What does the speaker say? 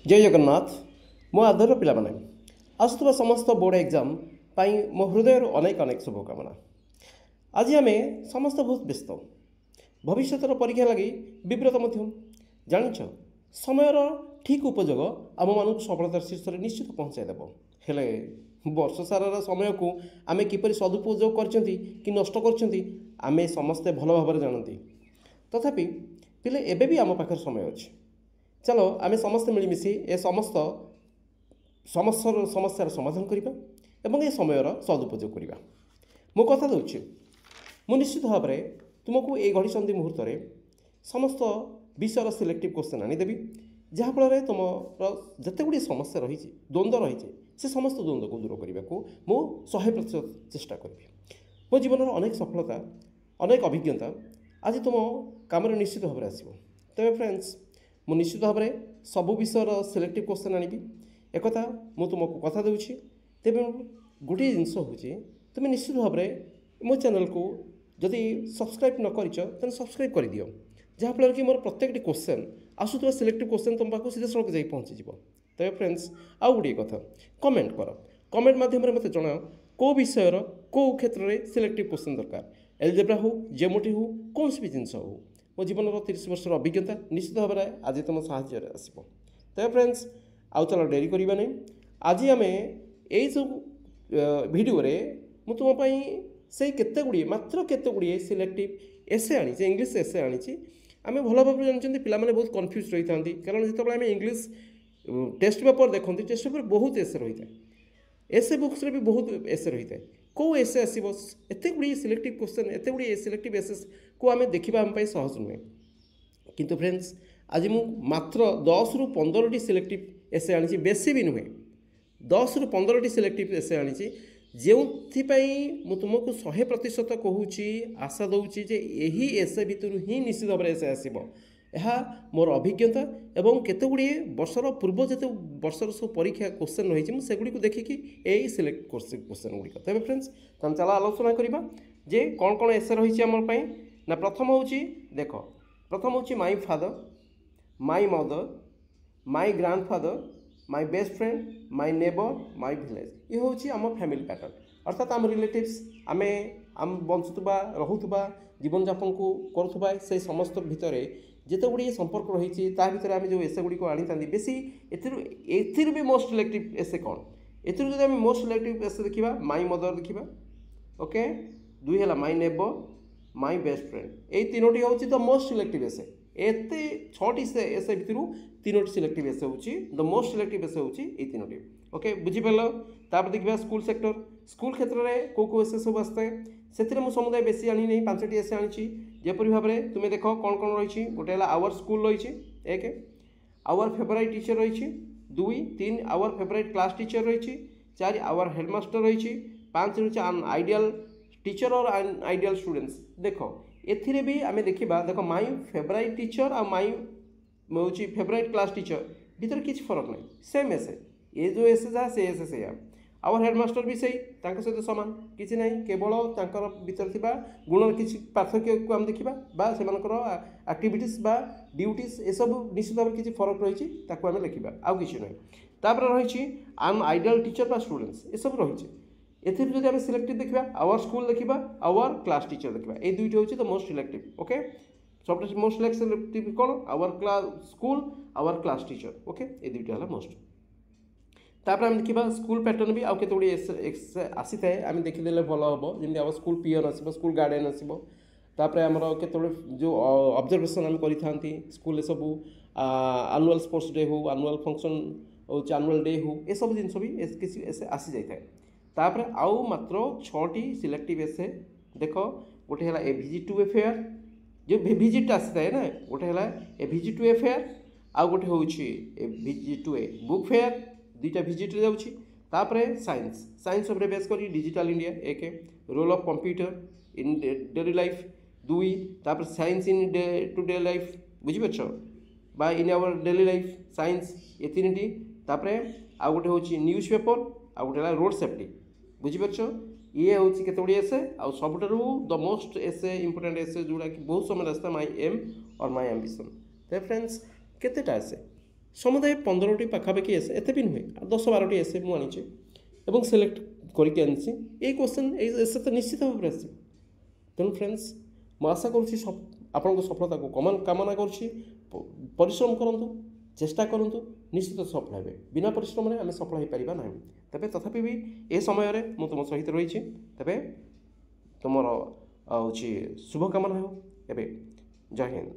जय जगन्नाथ मो आदर पिलाने आसुवा समस्त बोर्ड एग्जाम मो हृदय अनेक अनेक शुभकामना। आज आम समस्त बहुत व्यस्त भविष्य परीक्षा लगी विव्रत जान समय ठीक उपयोग आम मान सफलतार शीर्ष निश्चित पहुँचाईदेव हेले वर्ष सारा समय को आम किपर सदुपयोग कि नष्ट कर समस्ते भल भाव जानती तथापि पिले एबे भी आम पाखे समय अच्छे चलो आम समस्ते मिलमिशि ए समस्त समस्यार समाधान करवा एवं ए समय सदुपयोग करवा। मो कथा दूची मु निश्चित भाव में तुमको ये घड़ी मुहूर्त में समस्त विषय सिलेक्टिव क्वेश्चन आनीदेवी जहाँफल तुम जिते गुड़ी समस्या रही द्वंद्व रही से समस्त द्वंद्व को दूर करने को मु 100% चेष्टा करी। मो जीवन अनेक सफलता अनेक अभिज्ञता आज तुम कम निश्चित भाव में आसो। तेज फ्रेंड्स मु निश्चित भाव में सबु विषय सिलेक्टिव क्वेश्चन आनी एक मु तुमको कथा दूची तेज गोटे जिनस हूँ तुम निश्चित भाव में मो चैनल को जदि सब्सक्राइब न कर सब्सक्राइब कर दियो जहाँफल कि मोर प्रत्येक क्वेश्चन आसुवा सिलेक्टिव क्वेश्चन तुम पाक सीधे सड़क जा पहुँचीज। तेज फ्रेंड्स आउ गोटे कथा कमेंट कर कमेंट मध्यम मत जनाओ कौ विषय कौ क्षेत्र में सिलेक्टिव क्वेश्चन दरकार एलजेब्रा हो जेओमेट्री हो कौन भी जिनस हो मो जीवन 30 वर्ष अभिज्ञता निश्चित भाव में आज तुम साहाଯ୍य आसो। तेज फ्रेंड्स आउ चलो डेरी करवा नहीं आज आम यू भिडियो मु तुम से केते गुड़िए मात्र केते गुड़िए सिलेक्टिव एसे आनी इंग्लीश एसे आनी आम भल भाव जानते पिला माने बहुत कन्फ्यूज रही था कारण जो आम इंग्लीश टेस्ट पेपर देखते टेस्ट पेपर बहुत एसे रही है एसे बुक्स भी बहुत एसे रही है कौ एसे आसो एत गुड़ी सिलेक्टिव क्वेश्चन एत गुड़ी सिलेक्टिव एसेस को आम देखा सहज नुहे किंतु फ्रेंड्स आज मु मात्र 10 ରୁ 15टी सिलेक्टिव एसे आनी बेसी भी नुहे 10 ରୁ 15टी सिलेक्टिव एसे आनी जो तुमको 100% कहूँ आशा दूची जे यही एसे भितर ही निश्चित भाव में एसे आसो यह मोर अभिज्ञता एवं केते गुड़िए वर्षर पूर्व जिते वर्षर सब परीक्षा क्वेश्चन रही सेगुड़ी को देखिकी यही सिलेक्ट क्वेश्चन गुड़िक। तेज फ्रेंड्स तुम चला आलोचना करवा जे कौन कौन एसे रही आमपाई ना प्रथम हूँ देख प्रथम हूँ my father my mother my grandfather my best friend my neighbour my village ये हूँ आम फैमिली पैटर्न अर्थात आम रिलेटिव्स आम बंचुवा रोथुवा जीवन यापन को करुवा से समस्त भितर जिते गुड़ी संपर्क रही भर आम जो एसे गुड़ी आनी था बेसी एथिर भी मोस्ट सिलेक्टिव एसे कौन एथिर जो मोस्ट सिलेक्टिव एसे देखा माई मदर देखा ओके दुई है my neighbour my best friend यही तीनोटी हूँ द मोस्ट सिलेक्टिव एसे एत 6टी एसे भितर 3टी सिलेक्टिव एसे हूँ द मोस्ट सिलेक्टिव एसे हूँ ये तीनोटी ओके बुझीपार। तापर देखा स्कूल सेक्टर स्कूल क्षेत्र में कौ कौ एसे सब आसता है से मुझे समुदाय बेसी आनी नहीं 5टी एसे आनी जेपरी भाव में तुम्हें देख कौन कौन रही गोटे है आवर स्कूल रही एक आवर फेवराइट टीचर रही 2 3 आवर फेवराइट क्लास टीचर रही 4 आवर हेडमास्टर रही 5 रही आन आइडियल टीचर और आइडियल स्टूडेंट्स देख एथिरे भी आम देखा देख माई फेवराइट टीचर आ माई हूँ फेवराइट क्लास टीचर भीतर किसी फरक नहीं सेम एसे ये जो एसे जहाँ से एसे से आवर हेडमास्टर भी सही सहित सामान किसी ना केवल भीतर थी गुण किसी पार्थक्य को आम देखा से आक्टिविटीज ड्यूटीज ये सब निश्चित भाव किसी फरक रही आम लिखा आउ कि ना तापर रही आम आइडियल टीचर स्टूडेंट्स ये सब रही एम सिलेक्टिव देखा आवर स्कूल देखा आवर क्लास टीचर देखा ये दुईटी हूँ द मोस्ट सिलेक्टिव ओके सब मोस्ट सिलेक्टिव कौन our class school our class teacher okay ये दुईटा है मोस्ट। तापर आम देखा स्कूल पैटर्न भी आउ केतगुड़ी आसी थाए आम देखीदे भल हम जमी आम स्कूल पीअन आसो स्कूल गार्डियन आसो तापर आमर केतगुड़ी जो ऑब्जर्वेशन आम करी स्कूल सब एनुअल स्पोर्ट्स डे हो एनुअल फंक्शन हो एनुअल डे हो ये सब जिन भी किसी एसे आसी जाए तापर आउ मात्र 6टी सिलेक्टिव एसे देख गोटे है a visit to a fair जो विजिट आसी थाए ना गोटे है a visit to a fair आउ गोटे हूँ a visit to a book fair दुईटा विजिट जाऊँगी तापर साइंस साइंस उपर बेस कर डिजिटल इंडिया एक role of computer in daily life 2 तापर science in day to day life बुझीपार बा in our daily life science ये 3टी तापर आउ गोटे हूँ न्यूज पेपर आउ गोटे रोड सेफ्टी बुझीपार ये हूँ केतगुड़ी एसे आउ सबुठारु द मोस्ट एसे इंपोर्टेंट एसे जोड़ा कि बहुत समय रास्ता माई एम और माई एम्बिशन। तो फ्रेंड्स केतेटा एसे ସମୁଦାୟ 15ଟି ପାଖାପାଖି ଏସେ, ଏତେ ବି ନୁହେଁ 10-12ଟି ଏସେ ମୁଁ ଆଣିଛି ଏବଂ ସିଲେକ୍ଟ କରିକି ଆଣିଛି। ଏଇ କ୍ୱେଶ୍ଚନ୍ ଏଇ ଏସେ ତ ନିଶ୍ଚିତ ଭାବରେ ଆସିବ। ତେଣୁ ଫ୍ରେଣ୍ଡସ୍, ମୁଁ ଆଶା କରୁଛି ଆପଣଙ୍କ ସଫଳତାକୁ କାମନା କରୁଛି। ପରିଶ୍ରମ କରନ୍ତୁ, ଚେଷ୍ଟା କରନ୍ତୁ, ନିଶ୍ଚିତ ସଫଳ ହେବେ। ବିନା ପରିଶ୍ରମରେ ଆମେ ସଫଳ ହୋଇପାରିବା ନାହିଁ। ତେବେ ତଥାପି ବି ଏ ସମୟରେ ମୁଁ ତୁମ ସହିତ ରହିଛି। ତେବେ ତୁମର ହେଉଛି ଶୁଭକାମନା ହେଉ। ଏବେ ଜୟ ହିନ୍ଦ।